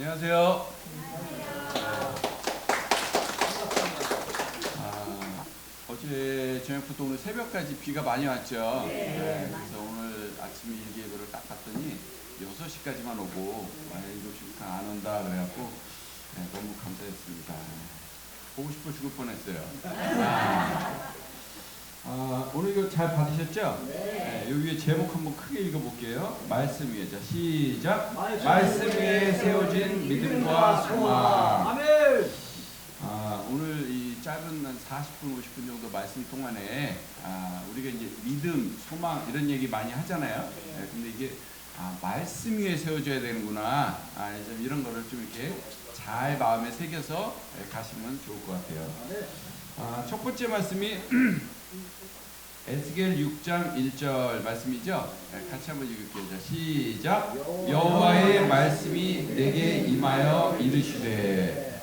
안녕하세요. 어제 저녁부터 오늘 새벽까지 비가 많이 왔죠. 그래서 오늘 아침에 일기예보를 딱 봤더니 6시까지만 오고 7시부터 안 온다 그래갖고 너무 감사했습니다. 보고 싶어 죽을 뻔했어요. 오늘 이거 잘 받으셨죠? 요 위에 제목 한번 크게 읽어볼게요. 말씀 위에. 자, 시작. 말씀 위에 세워진 믿음과 소망. 아멘. 오늘 이 짧은 한 40분, 50분 정도 말씀 동안에 우리가 이제 믿음, 소망 이런 얘기 많이 하잖아요. 근데 이게 말씀 위에 세워져야 되는구나. 좀 이런 거를 좀 이렇게 잘 마음에 새겨서 가시면 좋을 것 같아요. 첫 번째 말씀이 에스겔 6장 1절 말씀이죠. 같이 한번 읽을게요. 자, 시작. 여호와의 말씀이 내게 임하여 이르시되.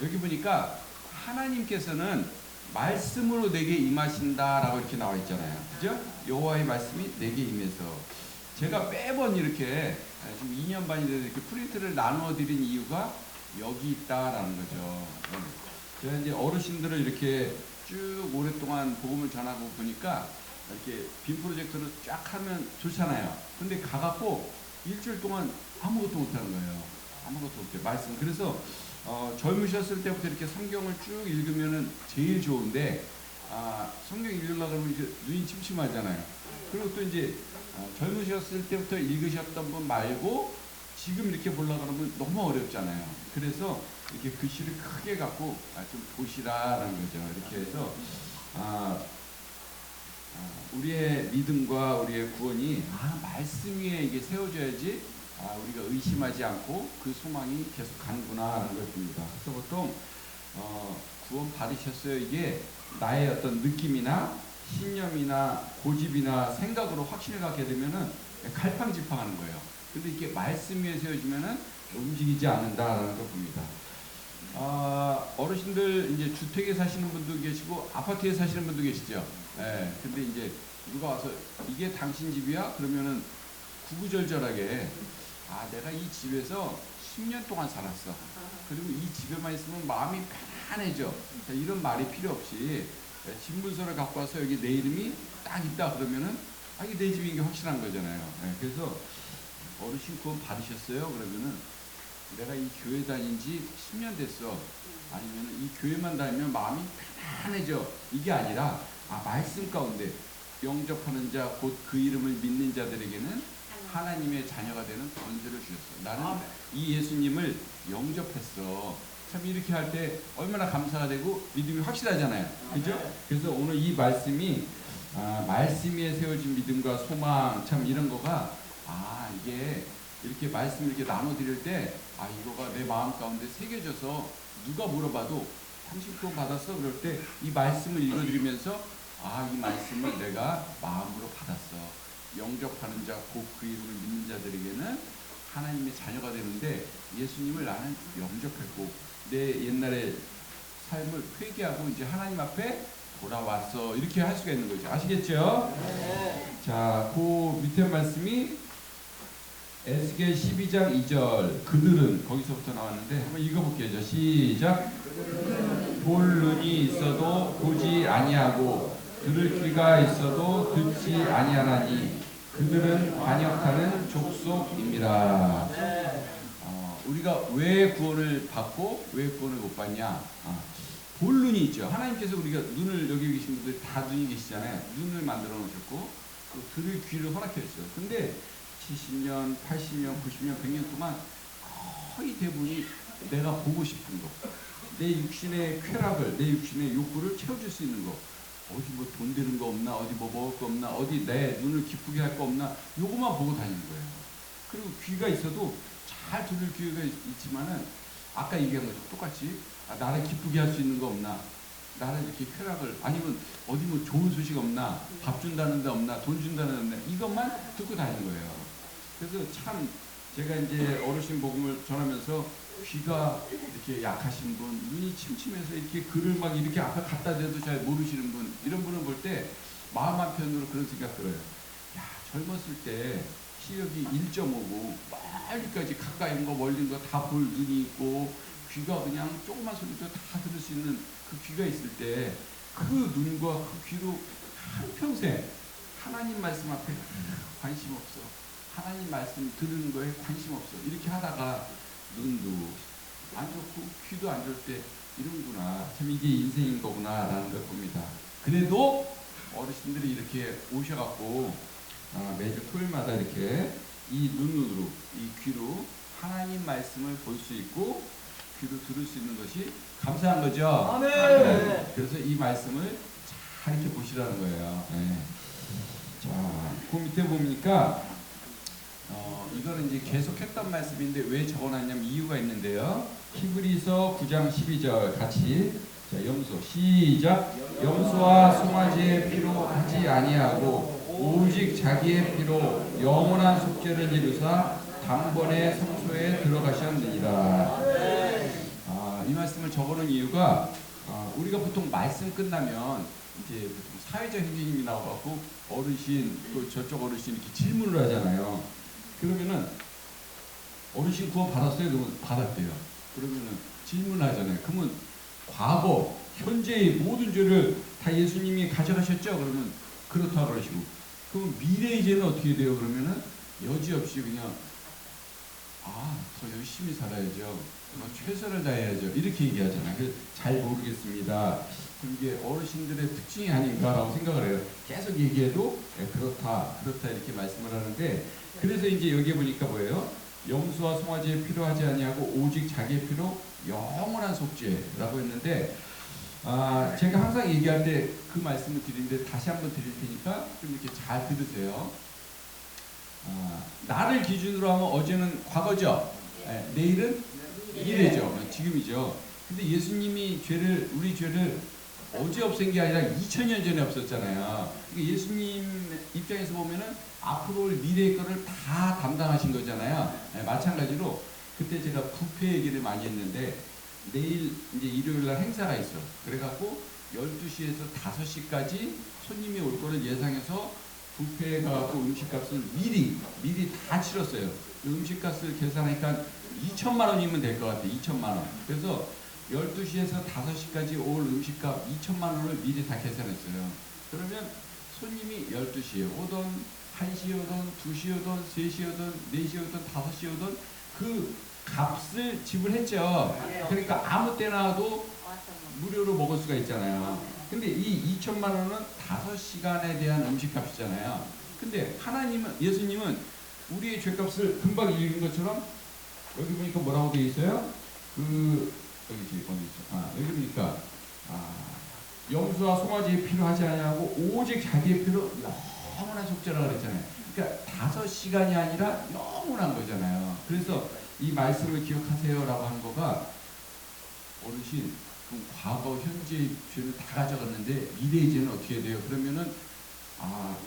여기 보니까 하나님께서는 말씀으로 내게 임하신다라고 이렇게 나와 있잖아요. 그죠? 여호와의 말씀이 내게 임해서. 제가 매번 이렇게 지금 2년 반이 돼서 이렇게 프린트를 나누어 드린 이유가 여기 있다라는 거죠. 제가 이제 어르신들을 이렇게 쭉 오랫동안 복음을 전하고 보니까 이렇게 빔 프로젝터로 쫙 하면 좋잖아요. 근데 가갖고 일주일 동안 아무것도 못하는 거예요. 아무것도 못해요. 말씀. 그래서 젊으셨을 때부터 이렇게 성경을 쭉 읽으면은 제일 좋은데 성경 읽으려고 그러면 이제 눈이 침침하잖아요. 그리고 또 이제 젊으셨을 때부터 읽으셨던 분 말고 지금 이렇게 보려고 그러면 너무 어렵잖아요. 그래서 이렇게 글씨를 크게 갖고 좀 보시라라는 거죠. 이렇게 해서 우리의 믿음과 우리의 구원이 말씀 위에 이게 세워져야지 우리가 의심하지 않고 그 소망이 계속 가는구나라는 걸 봅니다. 그래서 보통 구원 받으셨어요. 이게 나의 어떤 느낌이나 신념이나 고집이나 생각으로 확신을 갖게 되면은 갈팡질팡하는 거예요. 근데 이게 말씀 위에 세워지면은 움직이지 않는다라는 걸 봅니다. 어르신들 이제 주택에 사시는 분도 계시고 아파트에 사시는 분도 계시죠. 근데 이제 누가 와서 이게 당신 집이야? 그러면은 구구절절하게 내가 이 집에서 10년 동안 살았어. 그리고 이 집에만 있으면 마음이 편안해져. 이런 말이 필요 없이 집문서를 갖고 와서 여기 내 이름이 딱 있다 그러면은 이게 내 집인 게 확실한 거잖아요. 그래서 어르신 구원 받으셨어요? 그러면은 내가 이 교회 다닌 지 10년 됐어. 아니면 이 교회만 다니면 마음이 편안해져. 이게 아니라 말씀 가운데 영접하는 자 곧 그 이름을 믿는 자들에게는 하나님의 자녀가 되는 권세를 주셨어. 나는 이 예수님을 영접했어. 참 이렇게 할 때 얼마나 감사가 되고 믿음이 확실하잖아요. 그죠? 그래서 오늘 이 말씀이 말씀 위에 세워진 믿음과 소망 참 이런 거가 이게 이렇게 말씀 이렇게 나눠 드릴 때 이거가 내 마음 가운데 새겨져서 누가 물어봐도 당신 구원 받았어? 그럴 때 이 말씀을 읽어드리면서 이 말씀을 내가 마음으로 받았어. 영접하는 자 곧 그 이름을 믿는 자들에게는 하나님의 자녀가 되는데 예수님을 나는 영접했고 내 옛날의 삶을 회개하고 이제 하나님 앞에 돌아왔어. 이렇게 할 수가 있는 거죠. 아시겠죠? 자, 그 밑에 말씀이 에스겔 12장 2절 그들은 거기서부터 나왔는데 한번 읽어볼게요. 시작. 볼 눈이 있어도 보지 아니하고 들을 귀가 있어도 듣지 아니하나니 그들은 반역하는 족속입니다. 우리가 왜 구원을 받고 왜 구원을 못 받냐? 볼 눈이 있죠. 하나님께서 우리가 눈을 여기 계신 분들 다 눈이 계시잖아요. 눈을 만들어 놓으셨고 또 들을 귀를 허락했어요. 근데 70년, 80년, 90년, 100년 동안 거의 대부분이 내가 보고 싶은 거, 내 육신의 쾌락을, 내 육신의 욕구를 채워줄 수 있는 거, 어디 뭐 돈 되는 거 없나, 어디 뭐 먹을 거 없나, 어디 내 눈을 기쁘게 할 거 없나, 요것만 보고 다니는 거예요. 그리고 귀가 있어도 잘 들을 기회가 있지만은 아까 얘기한 거죠. 똑같이 나를 기쁘게 할 수 있는 거 없나, 나를 이렇게 쾌락을, 아니면 어디 뭐 좋은 소식 없나, 밥 준다는 데 없나, 돈 준다는 데, 이것만 듣고 다니는 거예요. 그래서 참 제가 이제 어르신 복음을 전하면서 귀가 이렇게 약하신 분, 눈이 침침해서 이렇게 글을 막 이렇게 앞에 갖다 대도 잘 모르시는 분, 이런 분을 볼 때 마음 한편으로 그런 생각 들어요. 젊었을 때 시력이 1.5고 멀리까지 가까이 온 거 멀리 온 거 다 볼 눈이 있고 귀가 그냥 조그만 소리도 다 들을 수 있는 그 귀가 있을 때 그 눈과 그 귀로 한평생 하나님 말씀 앞에 관심 없어. 하나님 말씀 들은 거에 관심 없어. 이렇게 하다가 눈도 안 좋고 귀도 안 좋을 때 이런구나. 참 이게 인생인 거구나 라는 걸 봅니다. 그래도 어르신들이 이렇게 오셔갖고 매주 토요일마다 이렇게 이 눈으로 이 귀로 하나님 말씀을 볼 수 있고 귀로 들을 수 있는 것이 감사한 거죠. 아멘. 네. 그래서 이 말씀을 잘 이렇게 보시라는 거예요. 네. 자, 그 밑에 보니까 이거는 이제 계속했던 말씀인데 왜 적어놨냐면 이유가 있는데요. 히브리서 9장 12절 같이 자, 염소 시작. 염소와 송아지의 피로 하지 아니하고 오직 자기의 피로 영원한 속죄를 이루사 단번에 성소에 들어가셨느니라. 이 말씀을 적어놓은 이유가 우리가 보통 말씀 끝나면 이제 보통 사회적 행진이 나와갖고 어르신 또 저쪽 어르신 이렇게 질문을 하잖아요. 그러면은 어르신 구원 받았어요? 그러면 받았대요. 그러면은 질문하잖아요. 그러면 과거, 현재의 모든 죄를 다 예수님이 가져가셨죠? 그러면 그렇다고 그러시고 그럼 미래의 죄는 어떻게 돼요? 그러면은 여지없이 그냥 더 열심히 살아야죠. 최선을 다해야죠. 이렇게 얘기하잖아요. 잘 모르겠습니다. 이게 어르신들의 특징이 아닌가라고 생각을 해요. 계속 얘기해도 그렇다 이렇게 말씀을 하는데 그래서 이제 여기에 보니까 뭐예요? 염소와 송아지에 필요하지 아니하고 오직 자기의 피로 영원한 속죄라고 했는데 제가 항상 얘기할 때 그 말씀을 드리는데 다시 한번 드릴 테니까 좀 이렇게 잘 들으세요. 나를 기준으로 하면 어제는 과거죠. 내일은 미래죠. 지금이죠. 근데 예수님이 우리 죄를 어제 없앤 게 아니라 2000년 전에 없었잖아요. 그러니까 예수님 입장에서 보면은 앞으로 올 미래의 거를 다 담당하신 거잖아요. 마찬가지로 그때 제가 부패 얘기를 많이 했는데 내일 이제 일요일 날 행사가 있어. 그래갖고 12시에서 5시까지 손님이 올 거를 예상해서 부패 가고 음식값을 미리 다 치렀어요. 음식값을 계산하니까 2천만 원이면 될 것 같아요. 2천만 원. 그래서 12시에서 5시까지 올 음식값 2천만 원을 미리 다 계산했어요. 그러면 손님이 12시에 오던 1시에 오던 2시에 오던 3시에 오던 4시에 오던 5시에 오던 그 값을 지불했죠. 그러니까 아무 때나 와도 무료로 먹을 수가 있잖아요. 근데 이 2천만 원은 5시간에 대한 음식값이잖아요. 근데 예수님은 우리의 죄값을 금방 읽은 것처럼 여기 보니까 뭐라고 되어 있어요? 여기 보니까 염소와 송아지의 피로 하지 아니하고 오직 자기의 피로 영원한 속죄라고 그랬잖아요. 그러니까 5시간이 아니라 영원한 거잖아요. 그래서 이 말씀을 기억하세요라고 한 거가 어르신 그럼 과거 현재 죄를 다 가져갔는데 미래의 죄는 어떻게 돼요? 그러면은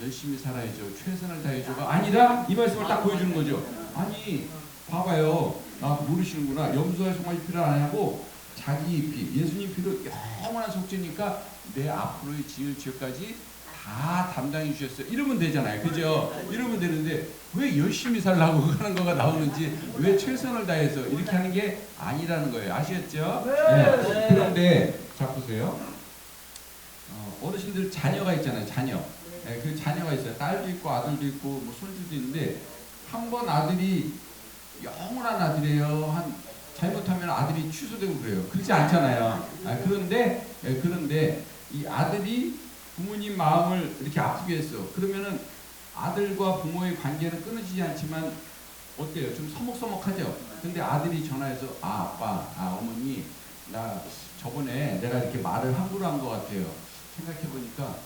열심히 살아야죠. 최선을 다해줘가 아니라 이 말씀을 딱 보여주는 거죠. 아니 봐봐요. 모르시는구나. 염소와 송아지 피를 안 하고 자기 피, 예수님 피로 영원한 속죄니까 내 앞으로의 지을 죄까지 다 담당해 주셨어요. 이러면 되잖아요. 그죠? 이러면 되는데 왜 열심히 살라고 하는 거가 나오는지 왜 최선을 다해서 이렇게 하는 게 아니라는 거예요. 아시겠죠? 네. 그런데 자 보세요. 어르신들 자녀가 있잖아요. 자녀. 네, 그 자녀가 있어요. 딸도 있고 아들도 있고 뭐 손주도 있는데 한 번 아들이 영원한 아들이에요. 잘못하면 아들이 취소되고 그래요. 그렇지 않잖아요. 그런데 이 아들이 부모님 마음을 이렇게 아프게 했어. 그러면은 아들과 부모의 관계는 끊어지지 않지만 어때요? 좀 서먹서먹하죠? 근데 아들이 전화해서 아빠, 어머니 나 저번에 내가 이렇게 말을 함부로 한 것 같아요. 생각해보니까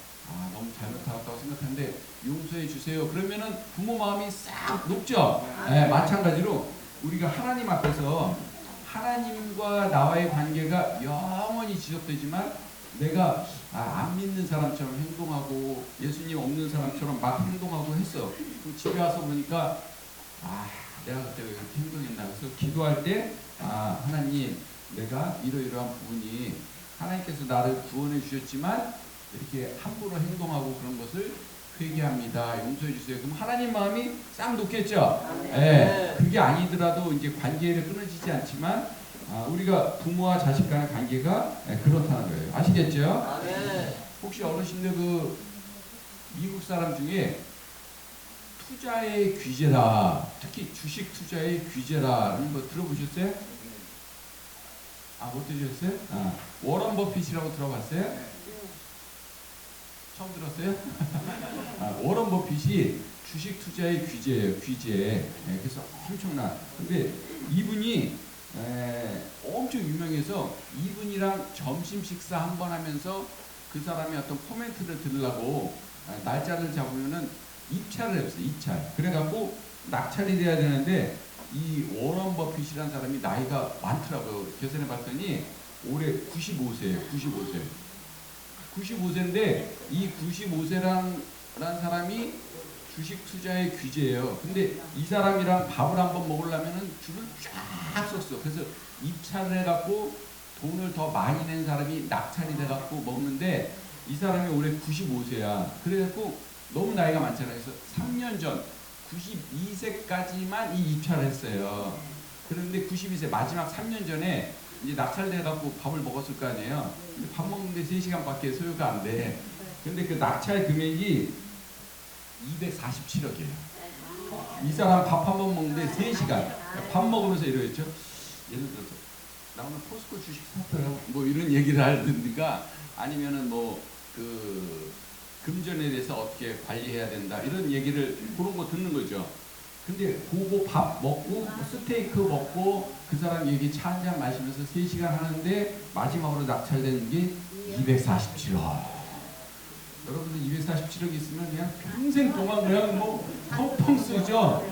너무 잘못하았다고 생각하는데 용서해 주세요. 그러면은 부모 마음이 싹 녹죠? 네, 마찬가지로 우리가 하나님 앞에서 하나님과 나와의 관계가 영원히 지속되지만 내가 안 믿는 사람처럼 행동하고 예수님 없는 사람처럼 막 행동하고 했어. 그럼 집에 와서 보니까 내가 그때 왜 그렇게 행동했나. 그래서 기도할 때 하나님 내가 이러이러한 부분이 하나님께서 나를 구원해 주셨지만 이렇게 함부로 행동하고 그런 것을 회개합니다. 용서해 주세요. 그럼 하나님 마음이 싹 녹겠죠? 예. 그게 아니더라도 이제 관계를 끊어지지 않지만 우리가 부모와 자식 간의 관계가 그렇다는 거예요. 아시겠죠? 혹시 어르신들 그 미국 사람 중에 투자의 규제라, 특히 주식 투자의 규제라는 거 들어보셨어요? 못 들으셨어요? 워런 버핏이라고 들어봤어요? 처음 들었어요? 워런 버핏이 주식 투자의 규제예요, 규제. 그래서 엄청난. 근데 이분이 엄청 유명해서 이분이랑 점심 식사 한 번 하면서 그 사람이 어떤 코멘트를 들으려고 날짜를 잡으면은 입찰을 했어요, 입찰. 그래갖고 낙찰이 돼야 되는데 이 워런 버핏이라는 사람이 나이가 많더라고요. 계산해 봤더니 올해 95세예요, 95세. 95세인데 이 95세란 사람이 주식 투자의 규제예요. 근데 이 사람이랑 밥을 한번 먹으려면은 줄을 쫙 섰어. 그래서 입찰을 해갖고 돈을 더 많이 낸 사람이 낙찰이 돼갖고 먹는데 이 사람이 올해 95세야. 그래갖고 너무 나이가 많잖아요. 그래서 3년 전 92세까지만 이 입찰을 했어요. 그런데 92세 마지막 3년 전에 이제 낙찰돼갖고 밥을 먹었을 거 아니에요. 근데 밥 먹는데 3시간밖에 소요가 안 돼. 근데 그 낙찰 금액이 247억이에요. 이 사람 밥 한 번 먹는데 3시간. 밥 먹으면서 이러겠죠. 예를 들어서 나 오늘 포스코 주식 샀어요. 뭐 이런 얘기를 하든가 아니면은 뭐 그 금전에 대해서 어떻게 관리해야 된다 이런 얘기를 그런 거 듣는 거죠. 근데 그거 밥 먹고 스테이크 먹고 그 사람 얘기 차 한 잔 마시면서 3시간 하는데 마지막으로 낙찰되는 게 247억. 여러분들 247억 있으면 그냥 평생 동안 그냥 뭐 펑펑 쓰죠.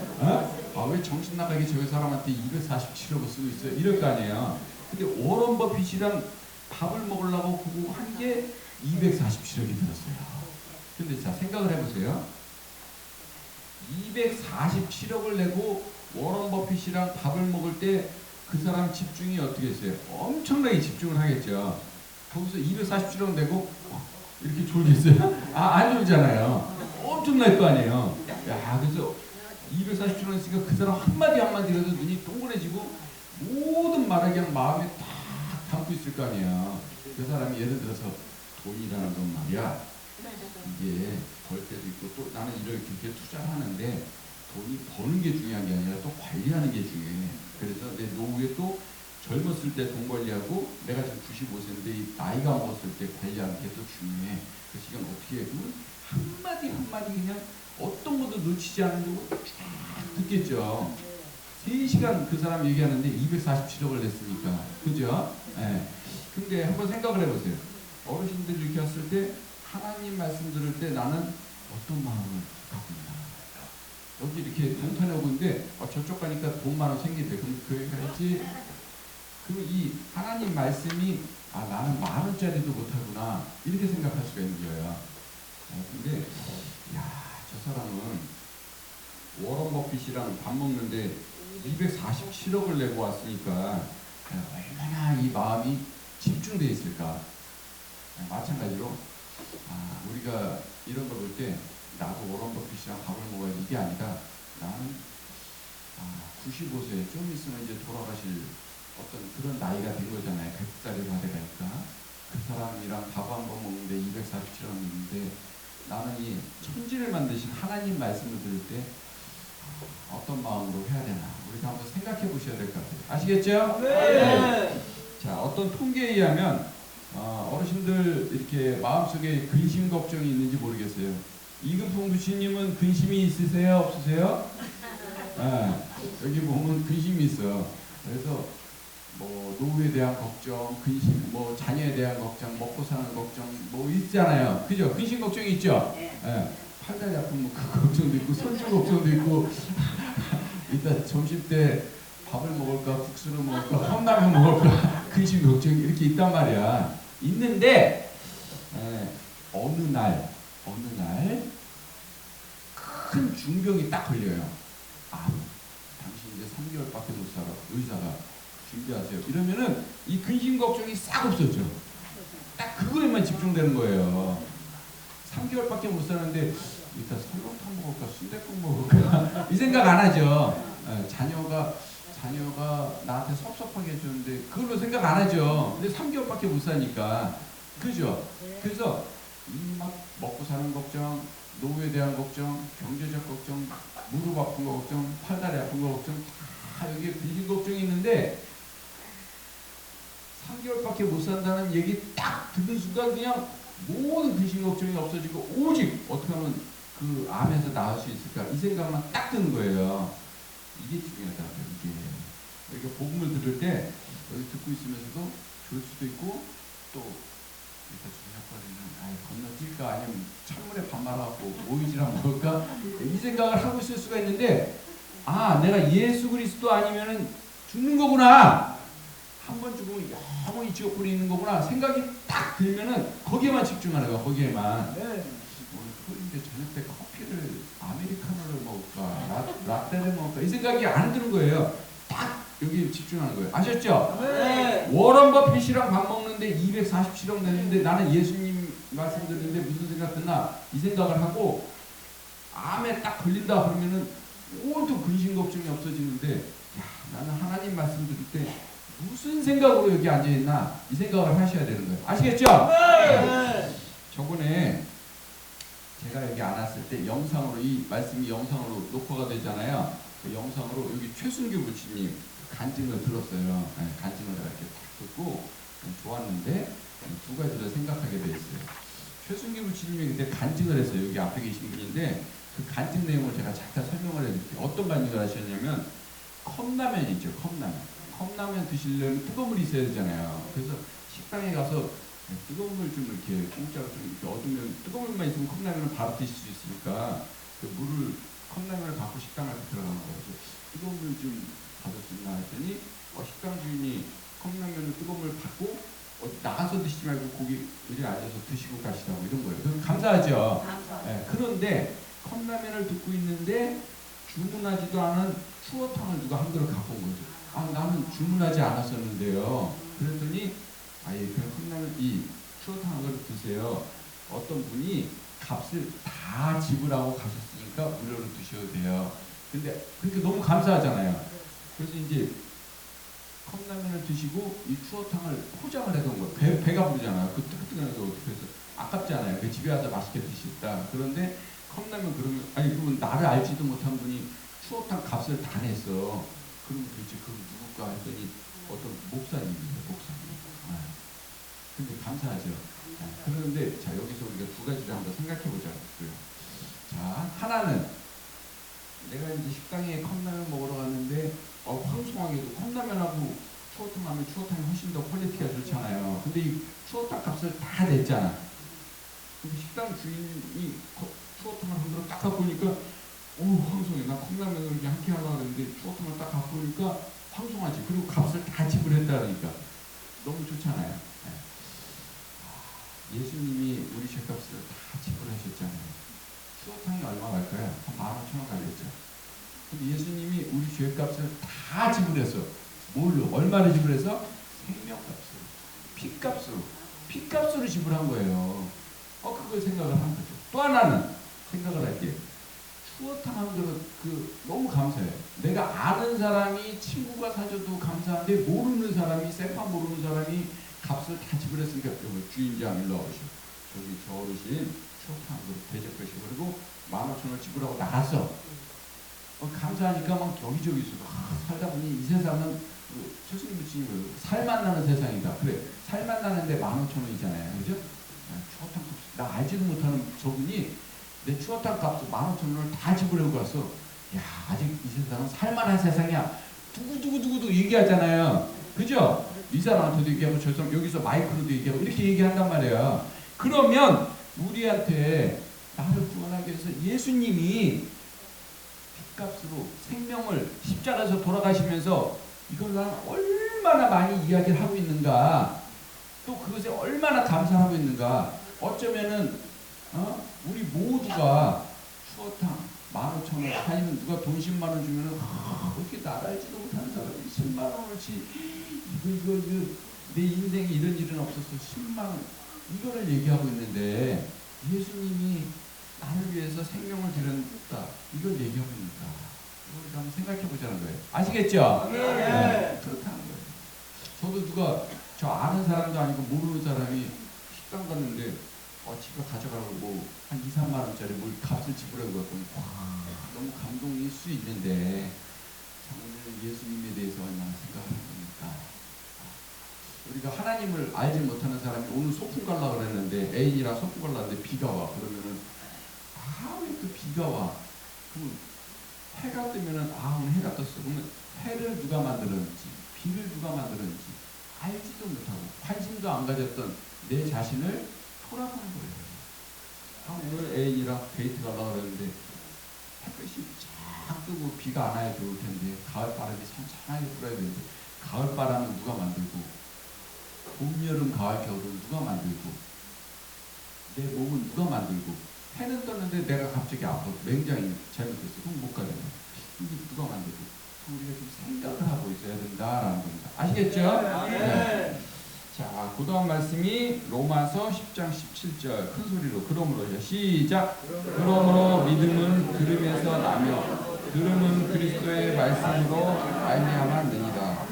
왜 정신 나가게 저 사람한테 247억을 쓰고 있어요. 이럴 거 아니에요. 근데 워런 버핏이랑 밥을 먹으려고 그거 한 게 247억이 들었어요. 근데 자 생각을 해보세요. 247억을 내고 워런 버핏이랑 밥을 먹을 때 그 사람 집중이 어떻게 했어요? 엄청나게 집중을 하겠죠. 거기서 247억 내고 이렇게 졸겠어요? 안 졸잖아요. 엄청날 거 아니에요. 야, 그래서 247억 했으니까 그 사람 한마디라도 눈이 동그래지고 모든 말을 그냥 마음에 딱 담고 있을 거 아니에요. 그 사람이 예를 들어서 돈이라는 건 말이야. 이게 벌 때도 있고 또 나는 이렇게 투자를 하는데 돈이 버는 게 중요한 게 아니라 또 관리하는 게 중요해. 그래서 내 노후에 또 젊었을 때 돈 관리하고 내가 지금 95세인데 나이가 먹었을 때 관리하는 게 또 중요해. 그래서 이건 어떻게 해? 한마디 그냥 어떤 것도 놓치지 않으려고 쫙 듣겠죠. 3시간 그 사람 얘기하는데 247억을 냈으니까. 그죠? 네. 근데 한번 생각을 해보세요. 어르신들 이렇게 왔을 때 하나님 말씀 들을 때 나는 어떤 마음을 갖고 있나? 여기 이렇게 동탄에 오고 있는데 저쪽 가니까 돈 많아 생긴대. 그럼 교회 가야지. 그리고 이 하나님 말씀이 나는 10,000원짜리도 못하구나 이렇게 생각할 수가 있는 거예요. 근데 저 사람은 워런 버핏이랑 밥 먹는데 247억을 내고 왔으니까 얼마나 이 마음이 집중되어 있을까. 마찬가지로 우리가 이런 거 볼 때 나도 워런 버핏이랑 밥을 먹어야지 이게 아니라 나는 95세 좀 있으면 이제 돌아가실 어떤 그런 나이가 된 거잖아요. 100살이 다 돼가니까 그 사람이랑 밥 한 번 먹는데 247원 있는데 나는 이 천지를 만드신 하나님 말씀을 들을 때 어떤 마음으로 해야 되나 우리가 한번 생각해 보셔야 될 것 같아요. 아시겠죠? 네. 자, 어떤 통계에 의하면 어르신들 이렇게 마음속에 근심 걱정이 있는지 모르겠어요. 이금풍 부치님은 근심이 있으세요? 없으세요? 여기 보면 근심이 있어. 그래서 뭐 노후에 대한 걱정, 근심, 뭐 자녀에 대한 걱정, 먹고 사는 걱정 뭐 있잖아요. 그죠? 근심 걱정이 있죠? 팔다리 아픈 뭐 그 걱정도 있고 손주 걱정도 있고 일단 점심 때 밥을 먹을까 국수를 먹을까 컵라면 먹을까 근심 걱정이 이렇게 있단 말이야. 있는데 어느 날 큰 중병이 딱 걸려요. 당신 이제 3개월밖에 못 살아. 의사가 준비하세요. 이러면은 이 근심 걱정이 싹 없어져. 딱 그거에만 집중되는 거예요. 3개월밖에 못 사는데 이따 설렁탕 먹을까 순댓국 먹을까 이 생각 안 하죠. 자녀가 나한테 섭섭하게 해주는데 그걸로 생각 안 하죠. 근데 3개월밖에 못 사니까 그죠. 그래서 이 막 먹고 사는 걱정, 노후에 대한 걱정, 경제적 걱정, 무릎 아픈 거 걱정, 팔다리 아픈 거 걱정 다 여기에 빚진 걱정이 있는데 3개월밖에 못 산다는 얘기 딱 듣는 순간 그냥 모든 근심 걱정이 없어지고 오직 어떻게 하면 그 암에서 나을 수 있을까 이 생각만 딱 드는 거예요. 이게 중요하다고요. 이게 그러니까 복음을 들을 때 여기 듣고 있으면서도 좋을 수도 있고 또 일단 저녁거리는 건너뛸까 아니면 찬물에 밥 말아갖고 오이지랑 먹을까 이 생각을 하고 있을 수가 있는데 아 내가 예수 그리스도 아니면은 죽는 거구나. 한 번 죽으면 영원히 지옥불에 있는 거구나 생각이 딱 들면은 거기에만 집중하는 거야. 거기에만. 네. 근데 저녁 때 커피를 아메리카노를 먹을까 라떼를 먹을까 이 생각이 안 드는 거예요. 딱 여기 집중하는 거예요. 아셨죠? 네. 워런 버핏이랑 밥 먹는데 247억 냈는데 나는 예수님 말씀 듣는데 무슨 생각 드나 이 생각을 하고 암에 딱 걸린다 그러면은 온통 근심 걱정이 없어지는데 야 나는 하나님 말씀 들을 때 무슨 생각으로 여기 앉아있나 이 생각을 하셔야 되는 거예요. 아시겠죠? 네. 저번에 제가 여기 안 왔을 때 영상으로 이 말씀이 영상으로 녹화가 되잖아요. 그 영상으로 여기 최순규 부치님 간증을 들었어요. 네, 간증을 이렇게 딱 듣고 좋았는데 두 가지를 생각하게 돼 있어요. 최순규 부치님이 그때 간증을 했어요. 여기 앞에 계신 분인데 그 간증 내용을 제가 잠깐 설명을 해드릴게요. 어떤 간증을 하셨냐면 컵라면 있죠. 컵라면 드시려면 뜨거운 물이 있어야 되잖아요. 그래서 식당에 가서 뜨거운 물 좀 이렇게 공짜로 좀 이렇게 얻으면 뜨거운 물만 있으면 컵라면을 바로 드실 수 있으니까 그 물을 컵라면을 갖고 식당 안에 들어간 거예요. 뜨거운 물 좀 받을 수 있나 했더니 식당 주인이 컵라면을 뜨거운 물 받고 나가서 드시지 말고 거기 의자에 앉아서 드시고 가시라고 이런 거예요. 그럼 감사하죠. 네, 그런데 컵라면을 듣고 있는데 주문하지도 않은 추어탕을 누가 한 그릇 갖고 온 거죠. 아 나는 주문하지 않았었는데요. 그랬더니 아예 그냥 컵라면 이 추어탕 한 그릇 드세요. 어떤 분이 값을 다 지불하고 가셨으니까 무료로 드셔도 돼요. 근데 그렇게 너무 감사하잖아요. 그래서 이제 컵라면을 드시고 이 추어탕을 포장을 해놓은 거예요. 배가 부르잖아요. 그 뜨끈뜨끈한 거 어떻게 해서 아깝잖아요. 그 집에 와서 맛있게 드시겠다. 그런데 컵라면 그러면 아니 그러면 나를 알지도 못한 분이 추어탕 값을 다 냈어. 그럼 도대체 그건 누굴까 했더니 어떤 목사님이에요. 목사님. 근데 감사하죠. 그런데 자 여기서 우리가 두 가지를 한번 생각해보자. 자 하나는 내가 이제 식당에 컵라면 먹으러 갔는데 황송하게도 컵라면하고 추어탕 하면 추어탕이 훨씬 더 퀄리티가 좋잖아요. 근데 이 추어탕 값을 다 냈잖아. 근데 식당 주인이 추어탕을 한 그릇 딱 갖고 오니까 황송해. 나 컵라면을 이렇게 한 끼 하려고 했는데 추어탕을 딱 갖고 오니까 황송하지. 그리고 값을 다 지불했다 그러니까 너무 좋잖아요. 예수님이 우리 죄값을 다 지불하셨잖아요. 추어탕이 얼마 갈까요? 한 15,000원 가겠죠. 근데 예수님이 우리 죄값을 다 지불해서 뭘로? 얼마를 지불해서? 생명값으로, 피값으로 지불한 거예요. 그걸 생각을 한 거죠. 또 하나는 생각을 할게요. 추어탕 한 그릇 너무 감사해요. 내가 아는 사람이 친구가 사줘도 감사한데 모르는 사람이 생판 모르는 사람이 값을 다 지불했으니까 주인장 일로 와보시오. 저기 저 어르신 추어탕 한 그릇 대접하시고 그리고 15,000원 지불하고 나갔어. 감사하니까 막 여기저기서 살다 보니 이 세상은 최순희 부치님 살만 나는 세상이다. 그래 살만 나는데 15,000원이잖아요. 그죠? 추어탕 값 나 알지도 못하는 저분이 내 추어탕 값을 15,000원을 다 지불하고 갔어. 야 아직 이 세상은 살만한 세상이야. 누구도 얘기하잖아요. 그죠? 이 사람한테도 얘기하고 저 사람 여기서 마이크로도 얘기하고 이렇게 얘기한단 말이야. 그러면 우리한테 나를 구원하기 위해서 예수님이 값으로 생명을 십자가에서 돌아가시면서 이걸 난 얼마나 많이 이야기를 하고 있는가, 또 그것에 얼마나 감사하고 있는가. 어쩌면은 우리 모두가 추어탕 15,000원 아니면 누가 돈 10만 원 주면은 어떻게 나를 알지도 못하는 사람이 10만 원어치 이거 내 인생에 이런 일은 없었어 10만 원 이거를 얘기하고 있는데 예수님이 나를 위해서 생명을 드렸다. 이걸 얘기하고 있다. 이걸 한번 생각해 보자는 거예요. 아시겠죠? 네. 그렇다는 거예요. 저도 누가 저 아는 사람도 아니고 모르는 사람이 식당 갔는데 집에 가져가라고 한 2, 3만 원짜리 뭘 값을 지불하고 갔더니 너무 감동일 수 있는데 참 오늘 예수님에 대해서 얼마나 생각하는 겁니까? 우리가 하나님을 알지 못하는 사람이 오늘 소풍 가려고 그랬는데 애인이랑 소풍 가려는데 비가 와. 그러면은 왜 또 비가 와? 그러면 해가 뜨면은 오늘 해가 떴어. 그러면 해를 누가 만들었는지 비를 누가 만들었는지 알지도 못하고 관심도 안 가졌던 내 자신을 돌아보는 거예요. 오늘 애인이랑 데이트 가려고 그랬는데 햇빛이 쫙 뜨고 비가 안 와야 좋을 텐데 가을 바람이 천천히 불어야 되는데 가을 바람은 누가 만들고 봄, 여름, 가을, 겨울은 누가 만들고 내 몸은 누가 만들고 해는 떴는데 내가 갑자기 아파 맹장이 잘못됐어. 그럼 못 가잖아. 이게 누가 만들고 우리가 좀 생각을 하고 있어야 된다라는 겁니다. 아시겠죠? 네. 자, 그 다음 말씀이 로마서 10장 17절 큰 소리로 그러므로 시작. 그러므로 믿음은 들음에서 나며 들음은 그리스도의 말씀으로 말미암았느니라.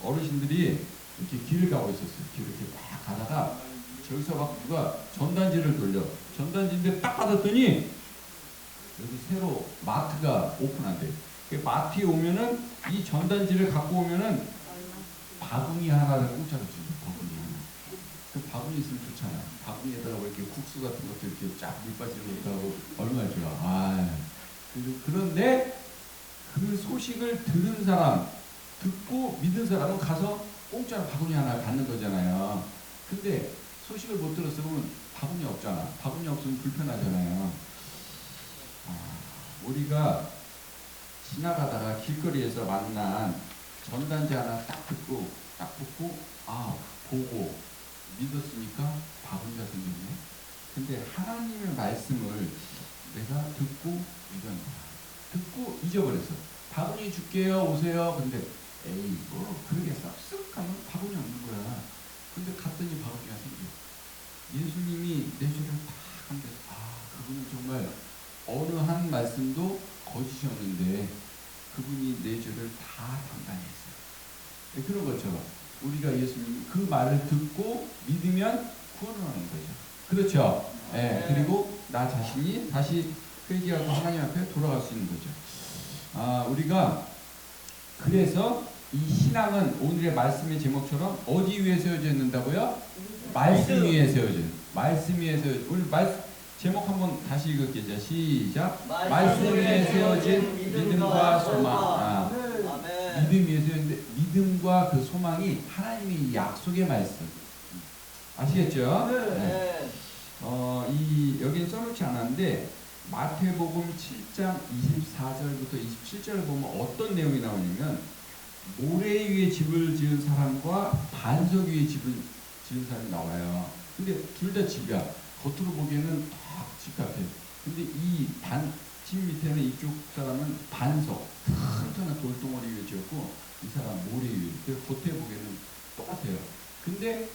어르신들이 이렇게 길을 가고 있었어요. 길을 이렇게 막 가다가 저기서 막 누가 전단지를 돌려. 전단지인데 딱 받았더니 여기 새로 마트가 오픈한대. 마트에 오면은 이 전단지를 갖고 오면은 바구니 하나를 공짜로 준다. 바구니 하나. 그 바구니 있으면 좋잖아. 바구니에다가 뭐 이렇게 국수 같은 것도 이렇게 쫙 물빠지는 것도 하고 얼마나 좋아. 그런데 그 소식을 들은 사람, 듣고 믿은 사람은 가서 공짜로 바구니 하나 갖는 거잖아요. 근데 소식을 못 들었으면 바구니 없잖아. 바구니 없으면 불편하잖아요. 우리가 지나가다가 길거리에서 만난 전단지 하나 딱 듣고 딱 듣고 보고 믿었으니까 바구니가 생겼네. 근데 하나님의 말씀을 내가 듣고 믿은 거야. 듣고 잊어버렸어. 바구니 줄게요. 오세요. 근데 에이 뭐 그러겠어. 쓱 가면 바구니 없는 거야. 근데 갔더니 바구니가 생겨. 예수님이 내 죄를 다 감대서 그분은 정말 어느 한 말씀도 거짓이었는데 그분이 내 죄를 다 담당히 했어요. 그런 것처럼 우리가 예수님 그 말을 듣고 믿으면 구원을 하는 거죠. 그렇죠? 네. 그리고 나 자신이 다시 회개하고 하나님 앞에 돌아갈 수 있는 거죠. 우리가 그래서 이 신앙은 오늘의 말씀의 제목처럼 어디 위에 세워져 있는다고요? 말씀 위에 세워져. 말씀 위에 세워져. 우리 제목 한번 다시 읽을게요. 시작. 말씀 위에 세워진 믿음과 소망. 믿음 위에 세워진데 믿음과 그 소망이 하나님의 약속의 말씀. 아시겠죠? 네. 여기는 써놓지 않았는데 마태복음 7장 24절부터 27절을 보면 어떤 내용이 나오냐면 모래 위에 집을 지은 사람과 반석 위에 집을 지은 사람이 나와요. 근데 둘 다 집이야. 겉으로 보기에는 딱 집 같아. 근데 이 집 밑에는 이쪽 사람은 반석, 튼튼한 돌덩어리 위에 지었고 이 사람 모래 위에. 겉에 보기에는 똑같아요. 근데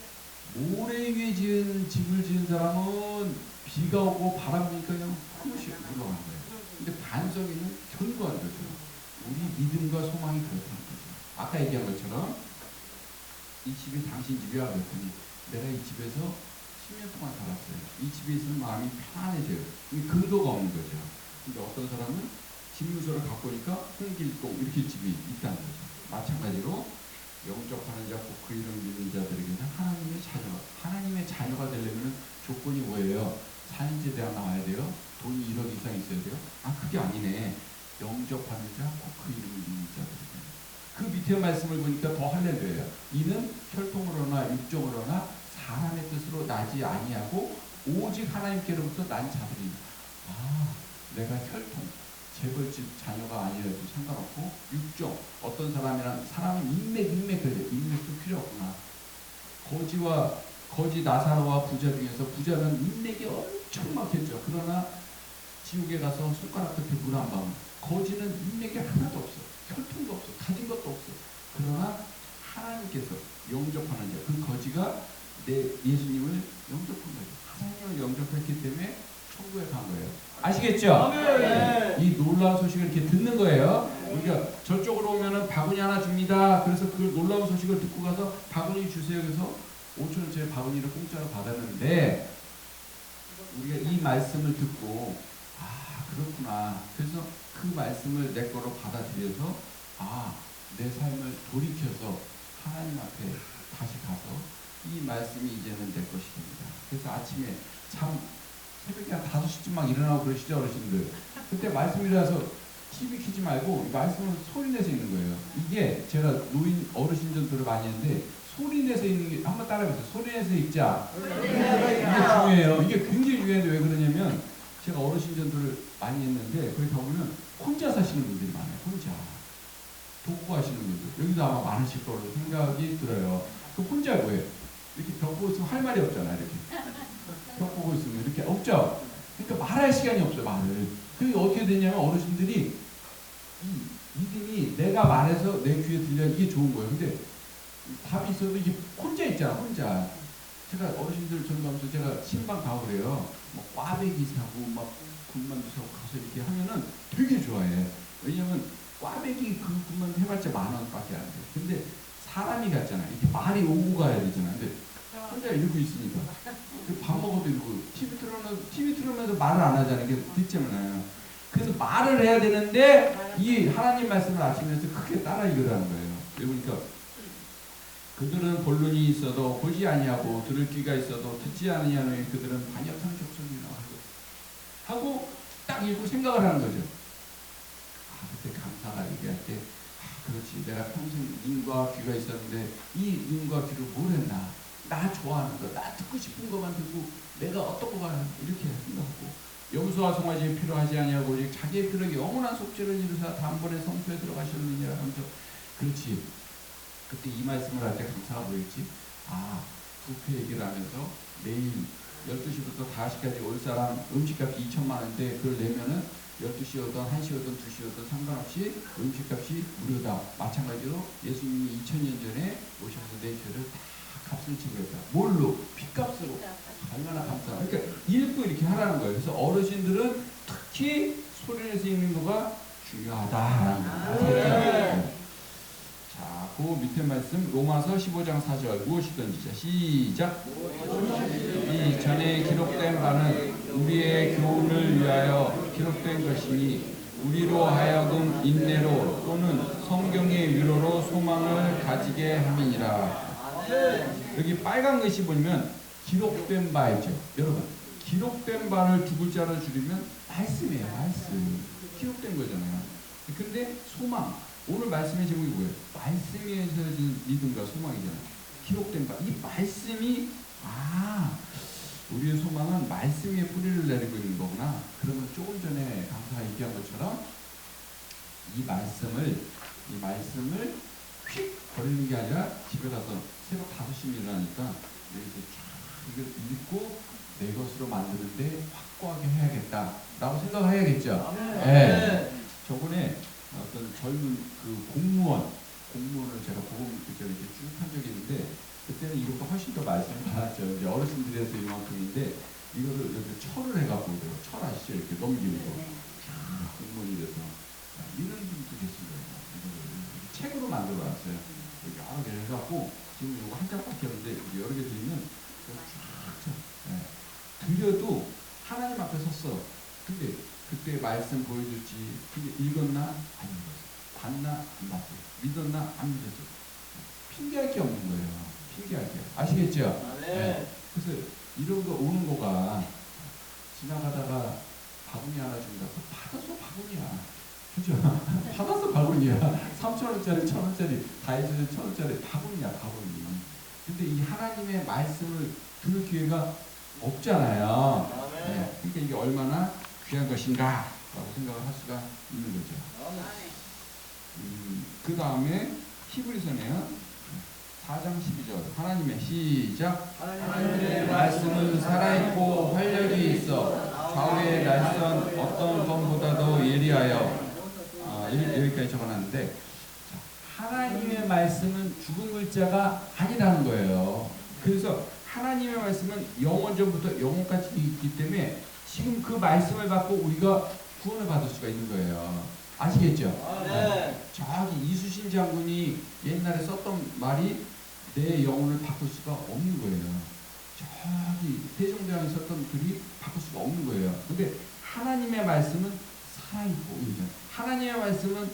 모래 위에 집을 지은 사람은 비가 오고 바람 부니까 그냥 흠없이 물러간 거예요. 근데 반석에는 견고한 거죠. 우리 믿음과 소망이 그렇다는 거죠. 아까 얘기한 것처럼 이 집이 당신 집이야 그랬더니 내가 이 집에서 10년 동안 살았어요. 이 집에 있으면 마음이 편안해져요. 근거가 없는 거죠. 근데 어떤 사람은 집무서를 갖고 오니까 홍길동 이렇게 집이 있다는 거죠. 마찬가지로 영접하는 자, 꼭 그 이름 믿는 자들에게는 하나님의 자녀가 되려면 조건이 뭐예요? 산인제 대학 나와야 돼요? 돈이 1억 이상 있어야 돼요? 그게 아니네. 영접하는 자, 꼭 그 이름을 믿는 자들에게. 그 밑에 말씀을 보니까 더 할렐루야예요. 이는 혈통으로나 육정으로나 사람의 뜻으로 나지 아니하고 오직 하나님께로부터 난 자들이다. 내가 혈통, 재벌집 자녀가 아니라도 상관없고 육정, 어떤 사람은 인맥 그래. 인맥도 필요 없구나. 거지 나사로와 부자 중에서 부자는 인맥이 엄청 많겠죠. 그러나 지옥에 가서 손가락 끝에 물 한 방울. 거지는 인맥이 하나도 없어. 혈통도 없어. 가진 것도 없어. 그러나 하나님께서 영접하는 자, 그 거지가 내 예수님을 영접한 거죠. 하나님을 영접했기 때문에 천국에 간 거예요. 아시겠죠? 이 놀라운 소식을 이렇게 듣는 거예요. 우리가 저쪽으로 오면은 바구니 하나 줍니다. 그래서 그 놀라운 소식을 듣고 가서 바구니 주세요. 그래서 5,000원짜리 바구니를 공짜로 받았는데 우리가 이 말씀을 듣고 아 그렇구나. 그래서 그 말씀을 내 거로 받아들여서 아 내 삶을 돌이켜서 하나님 앞에 다시 가서 이 말씀이 이제는 내 것이 됩니다. 그래서 아침에 참 새벽에 한 5시쯤 막 일어나고 그러시죠 어르신들. 그때 말씀이라서 TV 켜지 말고 말씀을 소리내서 읽는 거예요. 이게 제가 노인 어르신 전도를 많이 했는데 소리내서 읽는 게 한번 따라해보세요. 소리내서 읽자. 이게 중요해요. 이게 굉장히 중요한데 왜 그러냐면 제가 어르신 전도를 많이 했는데 거기 가보면 혼자 사시는 분들이 많아요. 혼자 독고하시는 분들 여기도 아마 많으실 거로 생각이 들어요. 그 혼자 뭐예요? 이렇게 벽 보고 있으면 할 말이 없잖아. 이렇게 벽 보고 있으면 이렇게 없죠. 그러니까 말할 시간이 없어요. 말을. 그게 어떻게 되냐면 어르신들이 이 믿음이 내가 말해서 내 귀에 들려 이게 좋은 거예요. 근데 답이 있어도 이게 혼자 있잖아. 혼자. 제가 어르신들 전도하면서 제가 신방 가고 그래요. 뭐 꽈배기 사고 막 군만두 사고 가서 이렇게 하면은 되게 좋아해. 왜냐면 꽈배기 그 군만두 해봤자 10,000원밖에 안 돼. 근데 사람이 같잖아. 이렇게 말이 오고 가야 되잖아. 근데 혼자 이러고 있으니까 밥 먹어도 이러고 TV 틀어놔도 말을 안 하잖아. 이게 듣잖아요. 그래서 말을 해야 되는데 이 하나님 말씀을 아시면서 크게 따라 읽으라는 거예요. 그러니까 그들은 본론이 있어도 보지 아니하고 들을 귀가 있어도 듣지 아니하노니 그들은 반역한 족속이라 하고 딱 읽고 생각을 하는 거죠. 아 그때 강사가 얘기할 때 그렇지 내가 평생 눈과 귀가 있었는데 이 눈과 귀로 뭘 했나 나 좋아하는 거 나 듣고 싶은 것만 듣고 내가 어떤 거가 이렇게 생각하고 염소와 송아지 필요하지 아니하고 오직 자기의 필요에 영원한 속죄를 이루사 단번에 성소에 들어가셨느니라 하면서 그렇지 그때 이 말씀을 할 때 강사가 뭐였지? 아 부패 얘기를 하면서 매일 12시부터 5시까지 올 사람 음식값이 2,000만 원인데 그걸 내면은 12시여든 1시여든 2시여든 상관없이 음식값이 무료다. 마찬가지로 예수님이 2000년 전에 오셔서 내 죄를 다 값을 지불했다. 뭘로? 빚값으로. 얼마나 감사하다. 그러니까 읽고 이렇게 하라는 거예요. 그래서 어르신들은 특히 소리내서 읽는 거가 중요하다. 자, 그 밑에 말씀 로마서 15장 4절 무엇이든지 시작. 이 전에 기록된 바는 우리의 교훈을 위하여 기록된 것이니 우리로 하여금 인내로 또는 성경의 위로로 소망을 가지게 함이니라. 여기 빨간 글씨 보면 기록된 바이죠. 여러분 기록된 바를 두 글자로 줄이면 말씀이에요. 말씀. 기록된 거잖아요. 근데 소망. 오늘 말씀의 제목이 뭐예요? 말씀에 세워진 믿음과 소망이잖아요. 기록된 바. 이 말씀이 우리의 소망은 말씀 위에 뿌리를 내리고 있는 거구나. 그러면 조금 전에 강사가 얘기한 것처럼 이 말씀을 휙 버리는 게 아니라 집에 가서 새벽 5시에 일어나니까 여기서 쫙 이걸 읽고 내 것으로 만드는데 확고하게 해야겠다 라고 생각해야겠죠. 네. 저번에 어떤 젊은 그 공무원을 제가 보험교육을 이렇게 쭉 한 적이 있는데 그때는 이것도 훨씬 더 말씀을 받았죠. 이제 어르신들에서 이만큼인데 이거를 이렇게 철을 해갖고 철 아시죠? 이렇게 넘기는 거. 공무원이 돼서 이런 분도 계신 거예요. 이거를 책으로 만들어놨어요. 여러 개 해갖고 지금 이거 한 장밖에 없는데 여러 개 들으면 쫙 들려도 하나님 앞에 섰어. 근데 그때 말씀 보여줬지. 근데 읽었나? 안 읽었어. 봤나? 안 봤어. 믿었나? 안 믿었어. 핑계할 게 없는 거예요. 핑계할 게. 아시겠죠? 네. 그래서 이런 거 오는 거가 지나가다가 바구니 하나 준다. 받아서 바구니야. 그죠? 받아서 바구니야. 3,000원짜리, 1,000원짜리, 다이소에 1,000원짜리 바구니야, 바구니. 근데 이 하나님의 말씀을 들을 기회가 없잖아요. 네. 그러니까 이게 얼마나 귀한 것인가 라고 생각을 할 수가 있는 거죠. 그 다음에 히브리서네요. 4장 12절 하나님의 시작. 하나님의 말씀은 살아있고 활력이 있어 좌우의 날선 어떤 검보다도 예리하여 여기까지 적어놨는데 하나님의 말씀은 죽은 글자가 아니라는 거예요. 그래서 하나님의 말씀은 영원전부터 영원까지 있기 때문에 지금 그 말씀을 받고 우리가 구원을 받을 수가 있는 거예요. 아시겠죠? 네. 저기 이수신 장군이 옛날에 썼던 말이 내 영혼을 바꿀 수가 없는 거예요. 저기 세종대왕이 썼던 글이 바꿀 수가 없는 거예요. 근데 하나님의 말씀은 살아있고, 하나님의 말씀은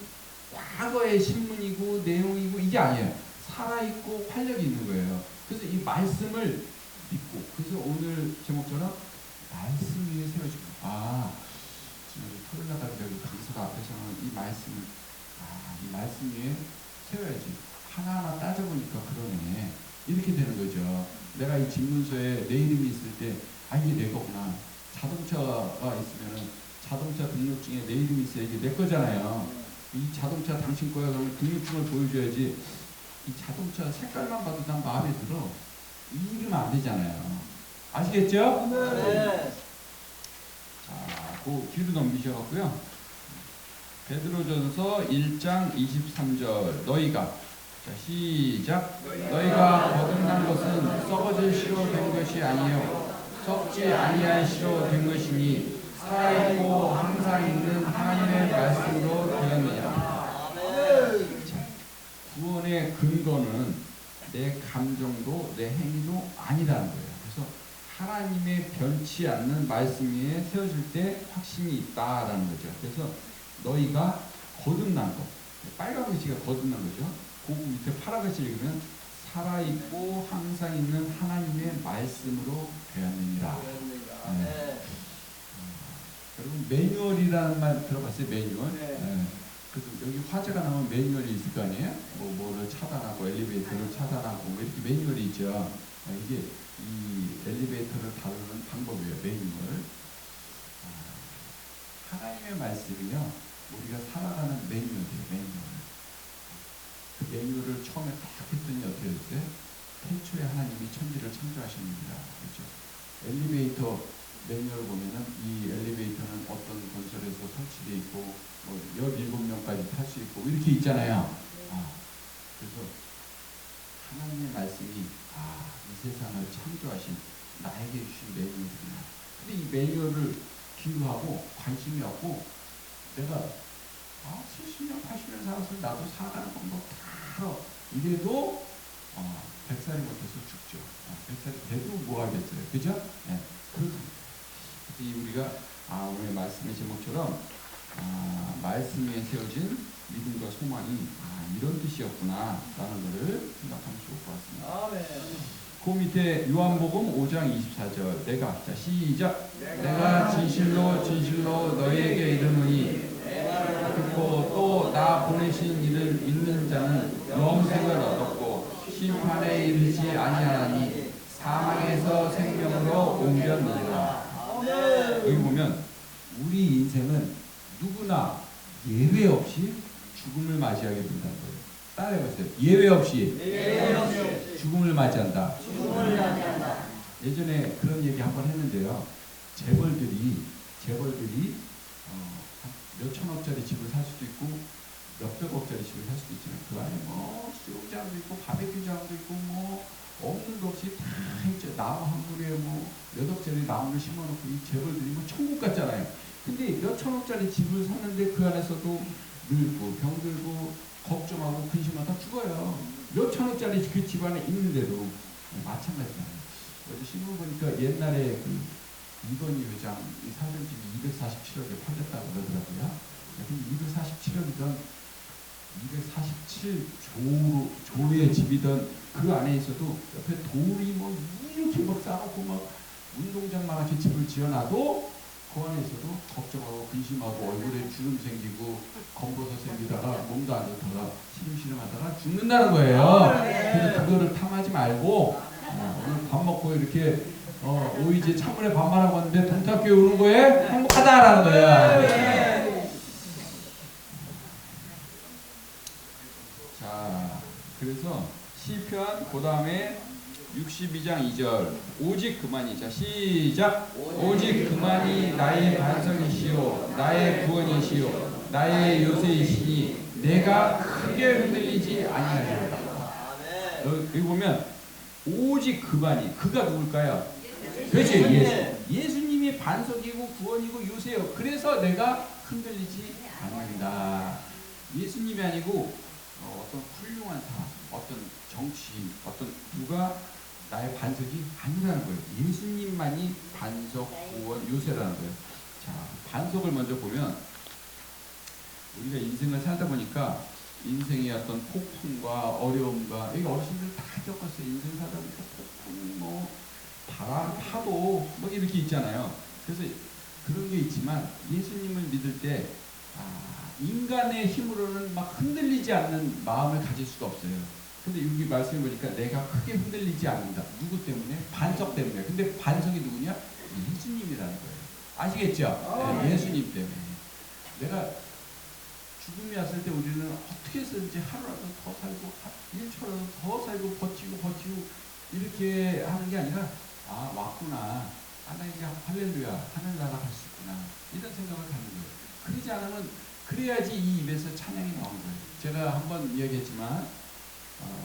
과거의 신문이고 내용이고 이게 아니에요. 살아있고 활력이 있는 거예요. 그래서 이 말씀을 믿고, 그래서 오늘 제목처럼 말씀 위에 세워지고, 토요일 날 강사 앞에서는 이 말씀을, 이 말씀 위에 세워야지. 하나하나 따져보니까 그러네. 이렇게 되는 거죠. 내가 이 집문서에 내 이름이 있을 때, 이게 내 거구나. 자동차가 있으면은 자동차 등록증에 내 이름이 있어야 이게 내 거잖아요. 이 자동차 당신 거야. 그러면 등록증을 보여줘야지. 이 자동차 색깔만 봐도 난 마음에 들어. 이러면 안 되잖아요. 아시겠죠? 네. 자, 그 뒤로 넘기셔갖고요. 베드로전서 1장 23절. 너희가, 자, 시작. 너희가 거듭난 것은 썩어질 씨로 된 것이 아니요 썩지 아니할 씨로 된 것이니 살아있고 항상 있는 하나님의 말씀으로 되었느니라. 구원의 근거는 내 감정도 내 행위도 아니라는 거예요. 그래서 하나님의 변치 않는 말씀 위에 세워질 때 확신이 있다라는 거죠. 그래서 너희가 거듭난 것, 빨간 글씨가 거듭난 거죠. 그 밑에 파란 글씨 읽으면 살아있고 항상 있는 하나님의 말씀으로 되었느니라. 네. 여러분 매뉴얼이라는 말 들어봤어요? 매뉴얼? 네. 그래서 여기 화재가 나오면 매뉴얼이 있을 거 아니에요? 뭐를 차단하고 엘리베이터를 차단하고 뭐 이렇게 매뉴얼이 있죠. 이게 이 엘리베이터를 다루는 방법이에요. 매뉴얼. 하나님의 말씀이요, 우리가 살아가는 매뉴얼이에요. 매뉴얼. 그 매뉴얼을 처음에 딱 했더니 어떻게 됐어요? 태초에 하나님이 천지를 창조하셨습니다. 그렇죠? 엘리베이터 매뉴얼 보면은 이 엘리베이터는 어떤 건설에서 설치되어 있고 17명까지 탈 수 있고 이렇게 있잖아요. 그래서 하나님의 말씀이 이 세상을 창조하신 나에게 주신 매뉴얼이구나. 근데 이 매뉴얼을 기루하고 관심이 없고 내가 70년 80년 살아서 나도 살아가는 방법 다 알아. 이래도 100살이 못해서 죽죠. 100살이 돼도 뭐 하겠어요. 그죠? 네. 그렇습니다. 우리가 오늘 말씀의 제목처럼 말씀 위에 세워진 믿음과 소망이 이런 뜻이었구나 라는 것을 생각하면 좋을 것 같습니다. 그 밑에 요한복음 5장 24절 내가, 자 시작. 내가 진실로 진실로 너희에게 이르노니 듣고 또 나 보내신 이를 믿는 자는 영생을 얻었고 심판에 이르지 아니하나니 사망에서 생명으로 옮겼느니라. 여기 보면 우리 인생은 누구나 예외 없이 죽음을 맞이하게 된다는 거예요. 따라해보세요. 예외 없이 죽음을 맞이한다. 예전에 그런 얘기 한번 했는데요. 재벌들이 몇 천억짜리 집을 살 수도 있고 몇백억짜리 집을 살 수도 있잖아요. 그 안에 수영장도 있고 바베큐장도 있고 없는 것 없이 다 있죠. 나무 한 그루에 몇 억짜리 나무를 심어놓고 이 재벌들이 천국 같잖아요. 근데 몇 천억짜리 집을 샀는데 그 안에서도 늙고 병들고 걱정하고 근심하다 죽어요. 몇 천억짜리 그 집 안에 있는데도 마찬가지잖아요. 어제 신문 보니까 옛날에 이건희 회장 살던 집이 247억에 팔렸다고 그러더라고요. 근데 247조의 집이던 그 안에 있어도 옆에 돌이 이렇게 쌓아놓고 운동장만 하게 집을 지어놔도 그 안에서도 걱정하고 근심하고 얼굴에 주름 생기고 검버섯 생기다가 몸도 안 좋다가 시름시름하다가 죽는다는 거예요. 그래서 그거를 탐하지 말고 오늘 밥 먹고 이렇게 오이지 찬물에 밥만 하고 왔는데 동탁교회 오는 거에 행복하다라는 거야. 자, 그래서 시편 그 다음에 62장 2절 오직 그만이, 자 시작. 오직 그만이 나의 반석이시오 나의 구원이시오 나의 요새이시니 내가 크게 흔들리지 아니하리로다. 여기 보면 오직 그만이, 그가 누굴까요? 그렇죠. 예수님이 이게 반석이고 구원이고 요새요. 그래서 내가 흔들리지 않는다. 예수님이 아니고 어떤 훌륭한 사람, 어떤 정치인, 어떤 누가 나의 반석이 아니라는 거예요. 예수님만이 반석, 구원, 요새라는 거예요. 자, 반석을 먼저 보면 우리가 인생을 살다 보니까 인생의 어떤 폭풍과 어려움과 여기 어르신들 다 겪었어요. 인생 살다 보니까 폭풍, 뭐 바람, 파도 뭐 이렇게 있잖아요. 그래서 그런 게 있지만 예수님을 믿을 때 인간의 힘으로는 막 흔들리지 않는 마음을 가질 수가 없어요. 근데 여기 말씀해 보니까 내가 크게 흔들리지 않는다. 누구 때문에? 반석 때문에. 근데 반석이 누구냐? 예수님이라는 거예요. 아시겠죠? 네, 예수님 때문에. 내가 죽음이 왔을 때 우리는 어떻게 해서든지 하루라도 더 살고 1초라도 더 살고 버티고 이렇게 하는 게 아니라 왔구나. 나 이제 할렐루야 하늘나라 갈 수 있구나. 이런 생각을 갖는 거예요. 그러지 않으면 그래야지 이 입에서 찬양이 나오는 거예요. 제가 한번 이야기했지만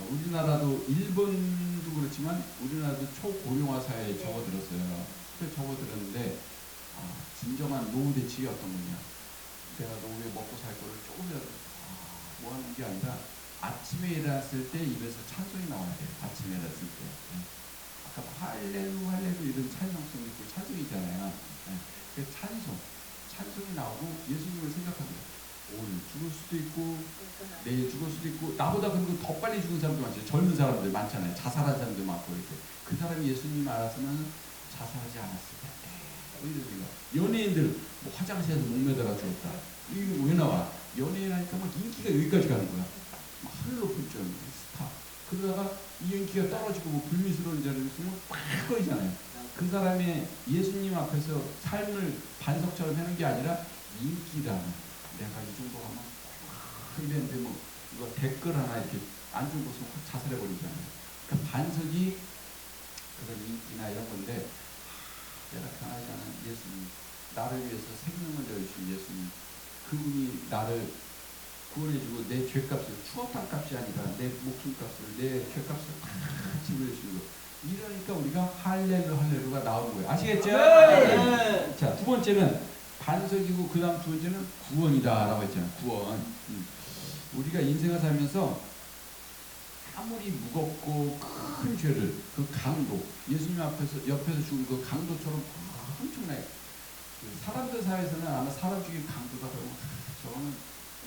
우리나라도 일본도 그렇지만 우리나라도 초고령화 사회에 접어들었어요. 그래서 접어들었는데 진정한 노후 대책이 어떤 거냐. 내가 노후에 먹고 살 거를 조금이라도 뭐 하는 게 아니라 아침에 일어났을 때 입에서 찬송이 나와야 돼요. 아침에 일어났을 때. 아까 할렐루 이런 찬송이 있고 찬송이 있잖아요. 그 찬송이 나오고 예수님을 생각합니다. 오늘 죽을 수도 있고 내일 죽을 수도 있고 나보다 그리고 더 빨리 죽은 사람도 많죠. 젊은 사람들 많잖아요. 자살한 사람도 많고 이렇게. 그 사람이 예수님 알았으면 자살하지 않았을 텐데. 연예인들 뭐 화장실에서 목매달아 죽었다. 이거 왜 나와? 연예인 하니까 막 인기가 여기까지 가는 거야. 막 하늘 높은 줄 스타. 그러다가 이 인기가 떨어지고 뭐 불미스러운 자리에 있으면 팍 꺼이잖아요. 그 사람의 예수님 앞에서 삶을 반석처럼 하는 게 아니라 인기라는. 내가 이 정도 하면 근데 뭐 이거 댓글 하나 이렇게 안 좋은 것은 확 자살해버리잖아요. 그러니까 반석이 그런 인기나 이런 건데 내가 변하지 않은 예수님, 나를 위해서 생명을 내어주신 예수님, 그분이 나를 구원해주고 내 죄값을 추어탕 값이 아니라 내 목숨값을 내 죄값을 다 지불해주는 거. 이러니까 우리가 할렐루가 나오는 거예요. 아시겠죠? 네. 자, 두 번째는 반석이고 그 다음 두 번째는 구원이다 라고 했잖아요. 구원. 우리가 인생을 살면서 아무리 무겁고 큰 죄를 그 강도 예수님 앞에서 옆에서 죽은 그 강도처럼 엄청나게 사람들 사이에서는 아마 사람 중에 강도다 그러면 저거는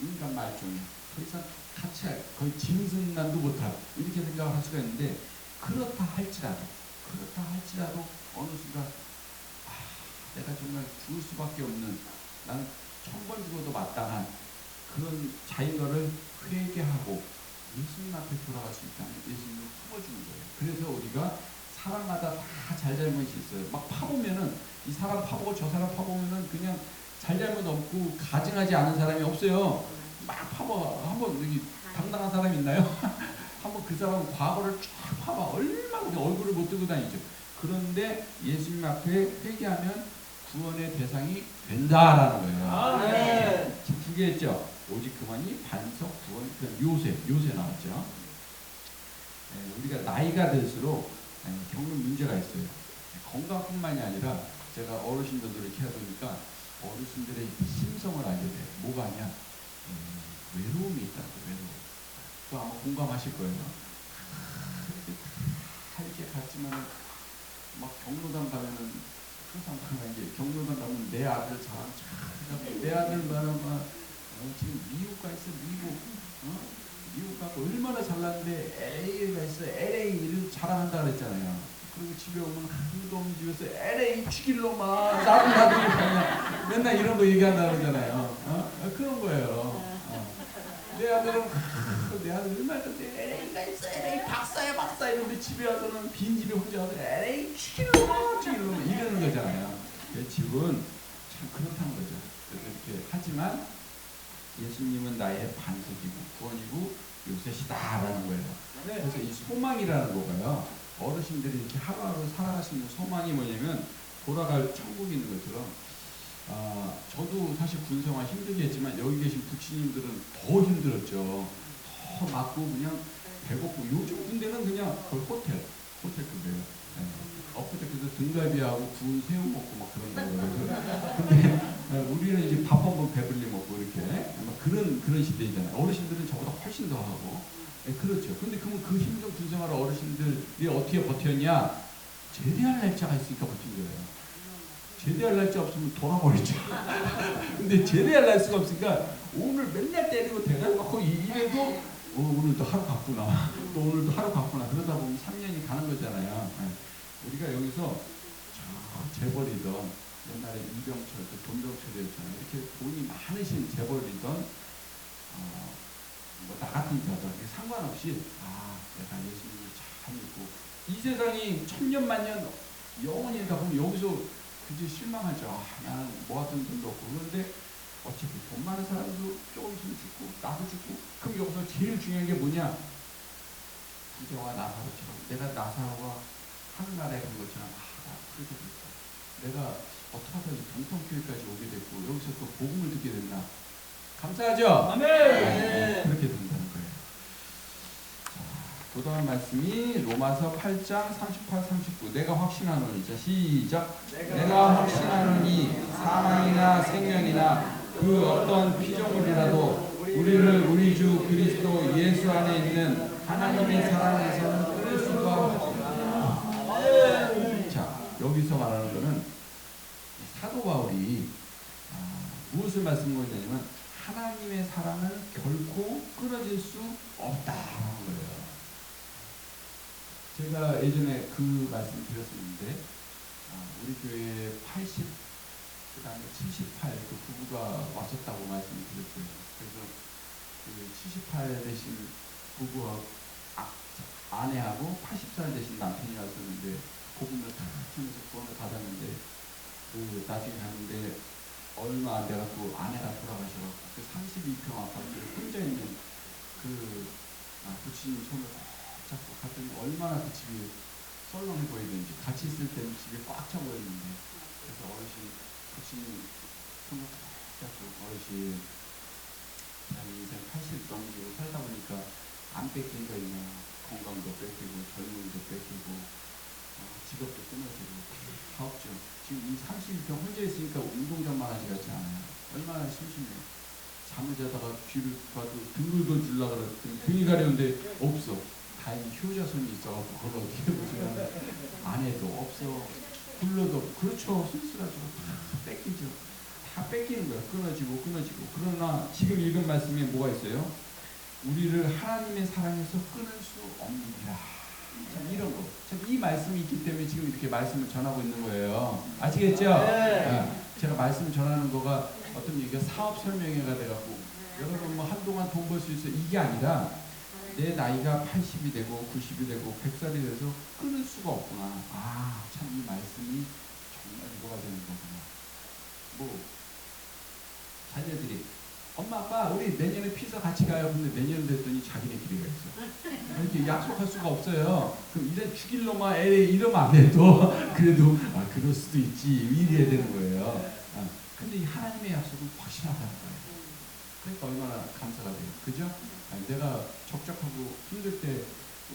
인간 말종이야. 더 이상 같이 거의 짐승난도 못할 이렇게 생각을 할 수가 있는데 그렇다 할지라도 어느 순간 내가 정말 죽을 수밖에 없는 난 1000번 죽어도 마땅한 그런 자인거를 회개하고 예수님 앞에 돌아갈 수 있다면 예수님을 품어주는 거예요. 그래서 우리가 사람마다 다 잘잘못이 있어요. 막 파보면은 이 사람 파보고 저 사람 파보면은 그냥 잘잘못 없고 가증하지 않은 사람이 없어요. 막 파봐. 한번 여기 당당한 사람 있나요? 한번 그 사람 과거를 쫙 파봐. 얼마나 얼굴을 못 들고 다니죠. 그런데 예수님 앞에 회개하면 구원의 대상이 된다라는 거예요. 네. 두 개 했죠. 오직 그만이 반석, 구원, 요새 나왔죠. 우리가 나이가 들수록 겪는 문제가 있어요. 건강뿐만이 아니라 제가 어르신들도 이렇게 하다 보니까 어르신들의 심성을 알게 돼요. 뭐가 아니야? 외로움이 있다고 외로움. 또 아마 공감하실 거예요. 살게 갔지만 막 경로당 가면은 항상 그런 게 경로당 가면 내 아들 자랑 참 내 아들 말하면 지금 미국 가 있어 미국 가고 얼마나 잘났는데 LA에 가 있어 LA를 자랑한다 그랬잖아요. 그리고 집에 오면 한도 없는 집에서 LA 죽일로만 나도 맨날 이런 거 얘기한다 그러잖아요. 그런 거예요. 내 아들은 내 아들 얼마나 LA가 있어 LA 박사야 이러는데 집에 와서는 빈집에 혼자 와서 LA 죽일로만 이러는 거잖아요. 집은 참 그렇다는 거죠. 그래서 이렇게 하지만 예수님은 나의 반석이고 구원이고 요새시다라는 거예요. 그래서 이 소망이라는 거가요. 어르신들이 이렇게 하루하루 살아가시는 소망이 뭐냐면 돌아갈 천국이 있는 것처럼 저도 사실 군생활 힘들게 했지만 여기 계신 부치님들은 더 힘들었죠. 더 맞고 그냥 배고프고 요즘 군대는 그냥 거의 호텔급이에요. 엎을 때 그래서 거기서 등갈비하고 구운 새우 먹고 막 그런다고 그래서 근데 우리는 이제 밥 한 번 배불리 먹고 이렇게 막 그런 시대이잖아요. 어르신들은 저보다 훨씬 더 하고 그렇죠. 근데 그러면 그 힘든 군생활을 어르신들이 어떻게 버텼냐? 제대할 날짜가 있으니까 버틴 거예요. 제대할 날짜 없으면 돌아버리죠. 근데 제대할 날짜가 없으니까 오늘 맨날 때리고 대가리 막고 이래도 오늘도 하루 갔구나. 또 오늘도 하루 갔구나. 그러다 보면 3년이 가는 거잖아요. 우리가 여기서 재벌이던 옛날에 이병철, 그 돈병철이었잖아요. 이렇게 돈이 많으신 재벌이던 나 같은 자들 상관없이 내가 예수님을 잘 믿고 이 세상이 천년 만년 영원히 가 보면 여기서 그저 실망하죠. 나는 뭐 같은 돈도 없고 그런데 어차피 돈 많은 사람도 조금 있으면 죽고 나도 죽고 그럼 여기서 제일 중요한 게 뭐냐? 부자와 나사로처럼 내가 나사로가 하늘나라에 간 것처럼 나 그렇게 됐어. 내가 어떻게 하다 동통교회까지 오게 됐고 여기서 또 복음을 듣게 됐나? 감사하죠? 아멘. 그렇게 된다는 거예요. 도당한 말씀이 로마서 8장 38, 39 내가 확신하노니 자 시작 내가 확신하노니 사망이나 생명이나 그 어떤 피조물이라도 우리를 우리 주 그리스도 예수 안에 있는 하나님의 사랑에서는 끊을 수가 없다. 자 여기서 말하는 것은 사도 바울이 무엇을 말씀하냐면 하나님의 사랑은 결코 끊어질 수 없다라는 거예요. 제가 예전에 그 말씀 드렸었는데 우리 교회에 80, 그 다음에 78 그 부부가 왔었다고 말씀을 드렸어요. 그래서 그 78 되신 부부와 아내하고 80살 되신 남편이 왔었는데 복음을 다 하면서 구원을 받았는데 그 나중에 갔는데 얼마 안 돼갖고 아내가 돌아가셔갖고 그 32평 아파트에 혼자 있는 그 부친님 손을 잡고 갔더니 얼마나 그 집이 썰렁해 보이는지 같이 있을 때는 집이 꽉 차 보였는데 그래서 어르신 부친님 손을 꽉 잡고 어르신 나는 인생 80 넘기고 살다 보니까 안 뺏긴 거 있나 건강도 뺏기고 젊음도 뺏기고 직업도 끊어지고 다 없죠. 지금 이 32평 혼자 있으니까 운동장만 하지 같지 않아요. 얼마나 심심해요. 잠을 자다가 귀를 봐도 등을 던질라 그랬더니 등이 가려운데 없어. 다행히 효자손이 있어갖고 그걸 어떻게 보시면 아내도 없어. 불러도 그렇죠. 쓸쓸하죠. 다 뺏기죠. 다 뺏기는 거야. 끊어지고. 그러나 지금 읽은 말씀에 뭐가 있어요? 우리를 하나님의 사랑에서 끊을 수 없느니라. 참 이런 거. 참 이 말씀이 있기 때문에 지금 이렇게 말씀을 전하고 있는 거예요. 아시겠죠? 네. 제가 말씀 전하는 거가 어떤 얘기가 사업 설명회가 돼갖고 여러분 뭐 한동안 돈 벌 수 있어 이게 아니라 내 나이가 80이 되고 90이 되고 100살이 돼서 끊을 수가 없구나. 참 이 말씀이 정말 이거가 되는 거구나. 뭐 자녀들이 엄마 아빠 우리 내년에 피자 같이 가요. 근데 내년 됐더니 자기네끼리 가 있어. 이렇게 약속할 수가 없어요. 그럼 이래 죽일 놈아 에이 이러면 안 돼도 그래도 그럴 수도 있지 이래야 되는 거예요. 근데 이 하나님의 약속은 확실하다는 거예요. 그러니까 얼마나 감사가 돼요. 그죠? 내가 적적하고 힘들 때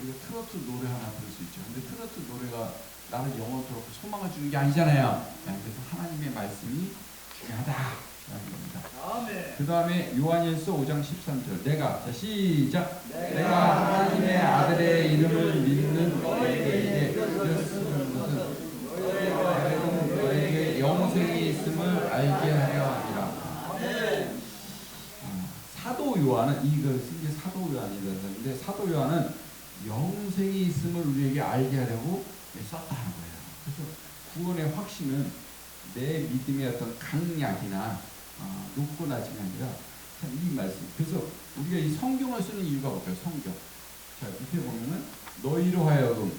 우리가 트로트 노래 하나 부를 수 있죠. 근데 트로트 노래가 나를 영원토록 소망을 주는 게 아니잖아요. 그래서 하나님의 말씀이 중요하다. 그 다음에 요한일서 5장 13절 내가 자 시작 내가 하나님의 아들의 이름을 믿는 너에게 이르는 것은 너에게 영생이 있음을 알게 하려 함이라. 사도 요한은 이걸 쓴 게 사도 요한이라는데 사도 요한은 영생이 있음을 우리에게 알게 하려고 썼다는 거예요. 그래서 구원의 확신은 내 믿음의 어떤 강약이나 높고 낮음이 아니라 참 이 말씀. 그래서 우리가 이 성경을 쓰는 이유가 뭘까요? 성경. 자 밑에 보면은 너희로 하여금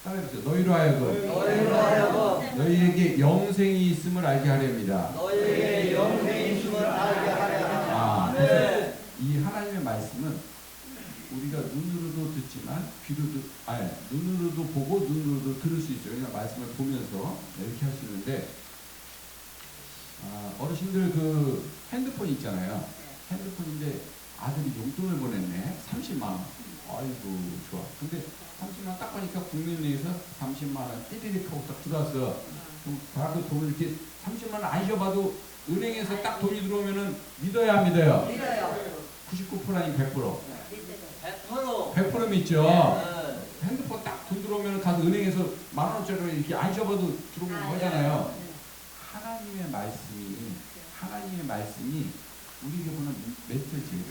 따라해보세요. 너희로 하여금 너희에게 영생이 있음을 알게 하렵니다. 너희에게 영생이 있음을 알게 하려. 그래서 이 하나님의 말씀은 우리가 눈으로도 듣지만 눈으로도 보고 눈으로도 들을 수 있어요. 그러니까 말씀을 보면서 이렇게 할 수 있는데 어르신들 그 핸드폰 있잖아요. 핸드폰인데 아들이 용돈을 보냈네. 30만 원. 아이고 좋아. 근데 30만 30만 딱 보니까 국민은행에서 30만 원 띠리릭 하고 딱 들어왔어. 그럼 바로 돈을 이렇게 30만 원 안 쉬어봐도 은행에서 딱 돈이 들어오면은 믿어야 안 믿어요? 믿어요. 99% 아닌 100%. 믿어요. 100% 100% 믿죠? 네. 핸드폰 딱 돈 들어오면 가서 은행에서 10,000원짜리 이렇게 안 쉬어봐도 들어오는 거 하잖아요. 하나님의 말씀이 우리에게 보는 메시지.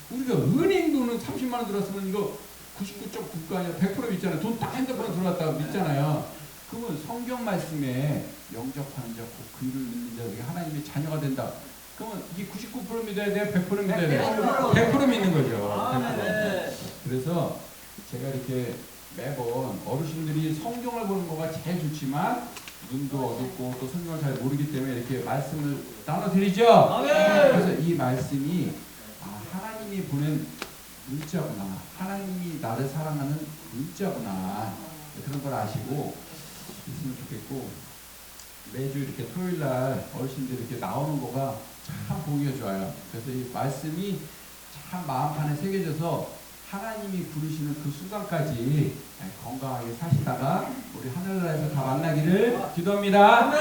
우리가 은행 돈은 30만 원 들어왔으면 이거 99.9가 아니라 100% 믿잖아요. 돈 딱 핸드폰에 들어왔다고 믿잖아요. 그러면 성경 말씀에 영접하는 자, 그 일을 믿는 자에게 하나님의 자녀가 된다. 그러면 이게 99% 믿어야 돼요? 100% 믿어야 돼요? 100% 믿는 거죠. 아, 100%. 네. 그래서 제가 이렇게 매번 어르신들이 성경을 보는 거가 제일 좋지만 눈도 어둡고 또 성경을 잘 모르기 때문에 이렇게 말씀을 나눠드리죠. 아멘. 그래서 이 말씀이 하나님이 보낸 문자구나. 하나님이 나를 사랑하는 문자구나. 그런 걸 아시고 있으면 좋겠고, 매주 이렇게 토요일날 어르신들이 이렇게 나오는 거가 참 보기가 좋아요. 그래서 이 말씀이 참 마음판에 새겨져서 하나님이 부르시는 그 순간까지 건강하게 사시다가 우리 하늘나라에서 다 만나기를 기도합니다.